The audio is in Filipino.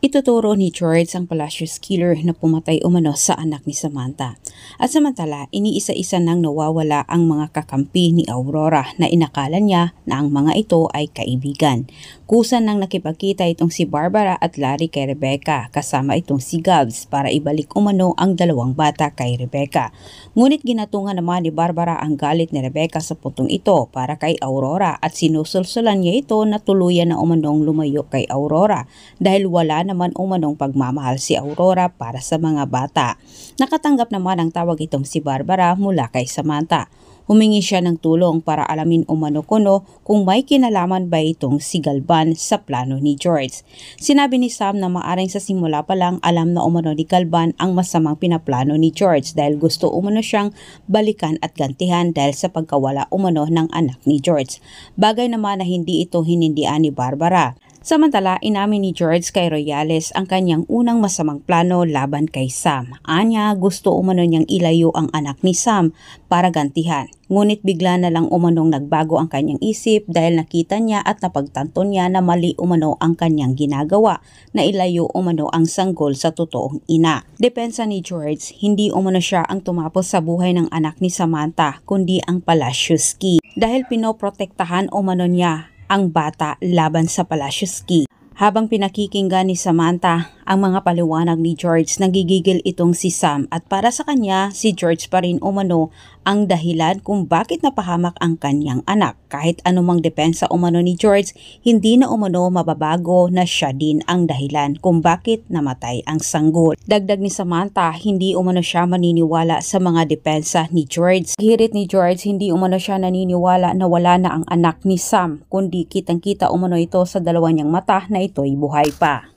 Ituturo ni George ang Palacios killer na pumatay umano sa anak ni Samantha. At samantala, iniisa-isa nang nawawala ang mga kakampi ni Aurora na inakala niya na ang mga ito ay kaibigan. Kusan nang nakipagkita itong si Barbara at Larry kay Rebecca kasama itong si Gabs para ibalik umano ang dalawang bata kay Rebecca. Ngunit ginatungan naman ni Barbara ang galit ni Rebecca sa putong ito para kay Aurora at sinusulsulan niya ito na tuluyan na umanong lumayo kay Aurora dahil wala naman umanong pagmamahal si Aurora para sa mga bata. Nakatanggap naman ang tawag itong si Barbara mula kay Samantha. Humingi siya ng tulong para alamin umano kuno kung may kinalaman ba itong si Galvan sa plano ni George. Sinabi ni Sam na maaring sa simula pa lang alam na umano ni Galvan ang masamang pinaplano ni George dahil gusto umano siyang balikan at gantihan dahil sa pagkawala umano ng anak ni George. Bagay naman na hindi ito hinindian ni Barbara. Samantala, inamin ni George kay Royales ang kanyang unang masamang plano laban kay Sam. Anya, gusto umano niyang ilayo ang anak ni Sam para gantihan. Ngunit bigla na lang umanong nagbago ang kanyang isip dahil nakita niya at napagtanto niya na mali umano ang kanyang ginagawa na ilayo umano ang sanggol sa totoong ina. Depensa ni George, hindi umano siya ang tumapos sa buhay ng anak ni Samantha kundi ang Palacios Key dahil pinoprotektahan umano niya ang bata laban sa Palacios Key. Habang pinakikinggan ni Samantha ang mga paliwanag ni George, nagigigil itong si Sam at para sa kanya, si George pa rin umano ang dahilan kung bakit napahamak ang kanyang anak. Kahit anumang depensa umano ni George, hindi na umano mababago na siya din ang dahilan kung bakit namatay ang sanggol. Dagdag ni Samantha, hindi umano siya maniniwala sa mga depensa ni George. Hirit ni George, hindi umano siya naniniwala na wala na ang anak ni Sam, kundi kitang-kita umano ito sa dalawa niyang mata na ito'y buhay pa.